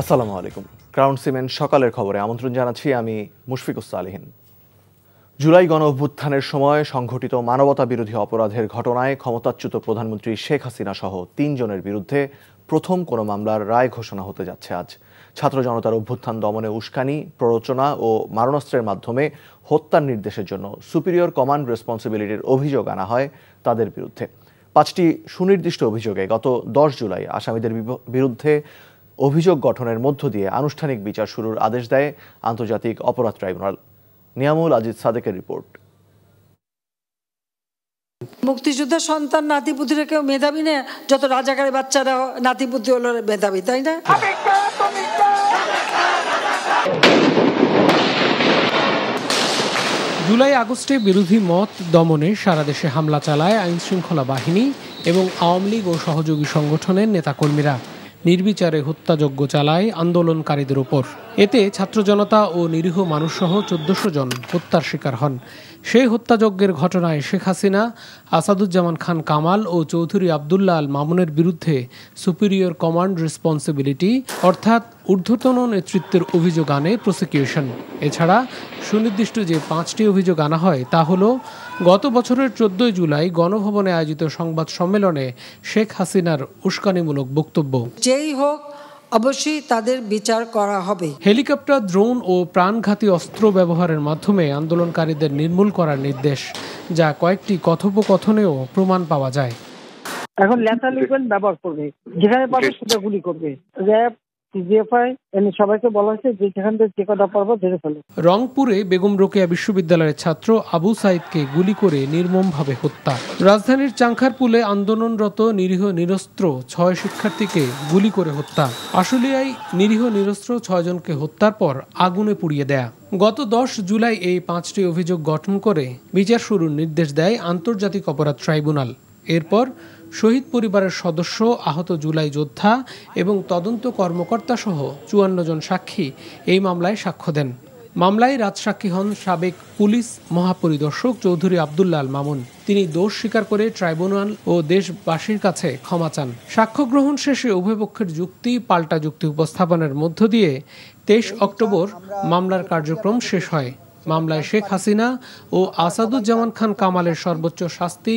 আসসালামু আলাইকুম। Crown cement সকালের খবরে আমন্ত্রণ জানাচ্ছি আমি মুশফিকুস সালেহিন। জুলাই গণ অভ্যুত্থানের সময় সংঘটিত মানবতা বিরোধী অপরাধের ঘটনায় ক্ষমতাচ্যুত প্রধানমন্ত্রী শেখ হাসিনা সহ ৩ জনের বিরুদ্ধে প্রথম কোনো মামলার রায় ঘোষণা হতে যাচ্ছে আজ। ছাত্র জনতার অভ্যুত্থান দমনে উস্কানি, প্ররোচনা ও মারণাস্ত্রের মাধ্যমে হত্যার নির্দেশের জন্য সুপিরিয়র কমান্ড রেসপন্সিবিলিটির অভিযোগ আনা হয় তাদের বিরুদ্ধে। 5টি সুনির্দিষ্ট অভিযোগে গত 10 জুলাই আসামিদের বিরুদ্ধে অভিযোগ গঠনের মধ্য দিয়ে আনুষ্ঠানিক বিচার শুরুর আদেশ দেয় আন্তর্জাতিক অপরাধ ট্রাইব্যুনাল। নিয়ামুল আজিজ সাদেকের রিপোর্ট। মুক্তিযোদ্ধা সন্তান নাতিপুতিরা কেউ মেধাবী না, যত রাজাকারের বাচ্চারা নাতিপুতি হলো মেধাবী, তাই না? জুলাই আগস্টে বিরোধী মত দমনে সারা দেশে হামলা চালায় আইনশৃঙ্খলা বাহিনী এবং আওয়ামী লীগ ও সহযোগী সংগঠনের নেতাকর্মীরা। নির্বিচারে হত্যাযজ্ঞ চালায় আন্দোলনকারীদের ওপর। এতে ছাত্র জনতা ও নিরীহ মানুষসহ 1400 জন হত্যার শিকার হন। সেই হত্যাযজ্ঞের ঘটনায় শেখ হাসিনা, আসাদুজ্জামান খান কামাল ও চৌধুরী আবদুল্লাহ আল মামুনের বিরুদ্ধে সুপিরিয়র কমান্ড রেসপন্সিবিলিটি অর্থাৎ ঊর্ধ্বতন নেতৃত্বের অভিযোগ আনে প্রসিকিউশন। এছাড়া সুনির্দিষ্ট যে 5টি অভিযোগ আনা হয় তা হলো গত বছরের 14 জুলাই গণভবনে আয়োজিত সংবাদ সম্মেলনে শেখ হাসিনার উস্কানিমূলক বক্তব্য, যেই হোক অবশ্যই তাদের বিচার করা হবে। হেলিকপ্টার, ড্রোন ও প্রাণঘাতী অস্ত্র ব্যবহারের মাধ্যমে আন্দোলনকারীদের নির্মূল করার নির্দেশ, যা কয়েকটি কথোপকথনেও প্রমাণ পাওয়া যায়। এখন লেথাল ওয়েপন ব্যবহার করবে, যেখানে পাবে সেটা গুলি করবে। র্যাব, সিজিএফআই সবাইকে বলা হয়েছে যে যেখান থেকে যে কথা পারবো ধরে ফেলো। রংপুরে বেগম রোকেয়া বিশ্ববিদ্যালয়ের ছাত্র আবু সাইদকে গুলি করে নির্মমভাবে হত্যা। রাজধানীর চাংখারপুলে আন্দোলনরত নিরীহ নিরস্ত্র 6 শিক্ষার্থীকে গুলি করে হত্যা। আশুলিয়ায় নিরীহ নিরস্ত্র 6 জনকে হত্যার পর আগুনে পুড়িয়ে দেয়া। গত 10 জুলাই এই 5টি অভিযোগ গঠন করে বিচার শুরুর নির্দেশ দেয় আন্তর্জাতিক অপরাধ ট্রাইব্যুনাল। এরপর শহীদ পরিবারের সদস্য, আহত জুলাই যোদ্ধা এবং তদন্ত কর্মকর্তা সহ 54 জন সাক্ষী এই মামলায় সাক্ষ্য দেন। মামলায় রাজসাক্ষী হন সাবেক পুলিশ মহাপরিদর্শক চৌধুরী আবদুল্লাহ আল মামুন। তিনি দোষ স্বীকার করে ট্রাইব্যুনাল ও দেশবাসীর কাছে ক্ষমা চান। সাক্ষ্য গ্রহণ শেষে উভয় পক্ষের যুক্তি পাল্টা যুক্তি উপস্থাপনের মধ্য দিয়ে 23 অক্টোবর মামলার কার্যক্রম শেষ হয়। মামলায় শেখ হাসিনা ও আসাদুজ্জামান খান কামালের সর্বোচ্চ শাস্তি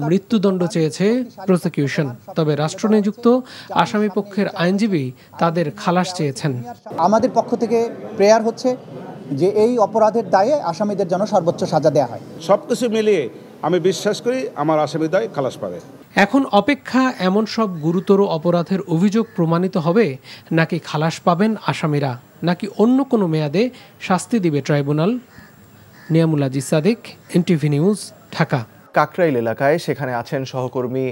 মৃত্যুদণ্ড চেয়েছে প্রসিকিউশন। তবে রাষ্ট্রনিযুক্ত আসামি পক্ষের আইনজীবী তাদের খালাস চেয়েছেন। আমাদের পক্ষ থেকে প্রেয়ার হচ্ছে যে এই অপরাধের দায়ে আসামিদের জন্য সর্বোচ্চ সাজা দেওয়া হয়। সবকিছু মিলিয়ে আমি বিশ্বাস করি আমার আসামি দায় খালাস পাবে। এখন অপেক্ষা এমন সব গুরুতর অপরাধের অভিযোগ প্রমাণিত হবে নাকি খালাস পাবেন আসামিরা, নাকি অন্য কোনো মেয়াদে শাস্তি দিবে tribunal. Niamul Aziz Sadek, NTV news, Dhaka. Kakrail এলাকায় সেখানে আছেন সহকর্মী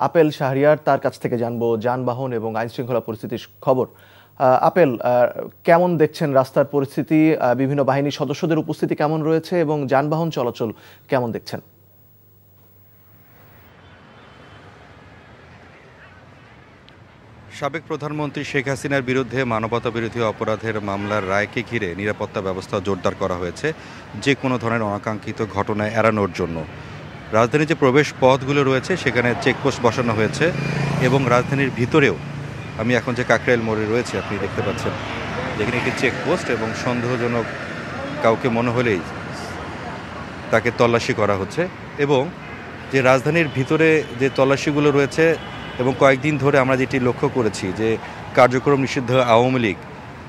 আপেল শাহরিয়ার, তার কাছ থেকে জানবো যানবাহন এবং আইনশৃঙ্খলা পরিস্থিতির খবর। আপেল, কেমন দেখছেন রাস্তার পরিস্থিতি? বিভিন্ন বাহিনীর সদস্যদের উপস্থিতি কেমন রয়েছে এবং যানবাহন চলাচল কেমন দেখছেন? সাবেক প্রধানমন্ত্রী শেখ হাসিনার বিরুদ্ধে মানবতা বিরোধী অপরাধের মামলার রায়কে ঘিরে নিরাপত্তা ব্যবস্থা জোরদার করা হয়েছে যে কোনো ধরনের অনাকাঙ্ক্ষিত ঘটনা এড়ানোর জন্য। রাজধানীর যে প্রবেশ পথগুলো রয়েছে সেখানে চেকপোস্ট বসানো হয়েছে এবং রাজধানীর ভিতরেও, আমি এখন যে কাকরাইল মোড়ে রয়েছে আপনি দেখতে পাচ্ছেন, যেখানে একটি চেকপোস্ট এবং সন্দেহজনক কাউকে মনে হলেই তাকে তল্লাশি করা হচ্ছে। এবং যে রাজধানীর ভিতরে যে তল্লাশিগুলো রয়েছে এবং কয়েকদিন ধরে আমরা যেটি লক্ষ্য করেছি যে কার্যক্রম নিষিদ্ধ আওয়ামী লীগ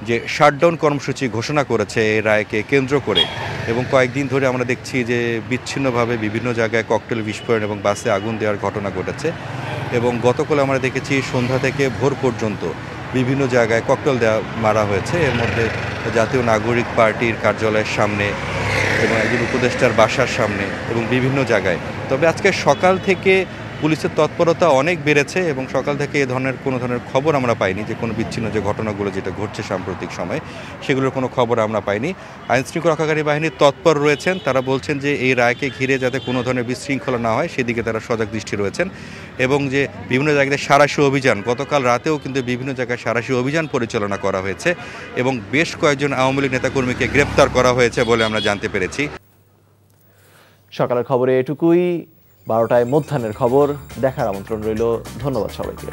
যে শাটডাউন কর্মসূচি ঘোষণা করেছে এই রায়কে কেন্দ্র করে, এবং কয়েকদিন ধরে আমরা দেখছি যে বিচ্ছিন্নভাবে বিভিন্ন জায়গায় ককটেল বিস্ফোরণ এবং বাসে আগুন দেওয়ার ঘটনা ঘটেছে। এবং গতকাল আমরা দেখেছি সন্ধ্যা থেকে ভোর পর্যন্ত বিভিন্ন জায়গায় ককটেল মারা হয়েছে, এর মধ্যে জাতীয় নাগরিক পার্টির কার্যালয়ের সামনে এবং একজন উপদেষ্টার বাসার সামনে এবং বিভিন্ন জায়গায়। তবে আজকে সকাল থেকে পুলিশের তৎপরতা অনেক বেড়েছে এবং সকাল থেকে এ ধরনের কোনো ধরনের খবর আমরা পাইনি, যে কোনো বিচ্ছিন্ন যে ঘটনাগুলো যেটা ঘটছে সাম্প্রতিক সময় সেগুলোর কোনো খবর আমরা পাইনি। আইনশৃঙ্খলা রক্ষাকারী বাহিনী তৎপর রয়েছেন, তারা বলছেন যে এই রায়কে ঘিরে যাতে কোনো ধরনের বিশৃঙ্খলা না হয় সেদিকে তারা সজাগ দৃষ্টি রয়েছেন এবং যে বিভিন্ন জায়গায় সাঁড়াশি অভিযান, গতকাল রাতেও কিন্তু বিভিন্ন জায়গায় সাঁড়াশি অভিযান পরিচালনা করা হয়েছে এবং বেশ কয়েকজন আওয়ামী লীগ নেতাকর্মীকে গ্রেপ্তার করা হয়েছে বলে আমরা জানতে পেরেছি। সকালের খবরে এটুকুই। 12টায় মধ্যাহ্নের খবর দেখার আমন্ত্রণ রইল। ধন্যবাদ সবাইকে।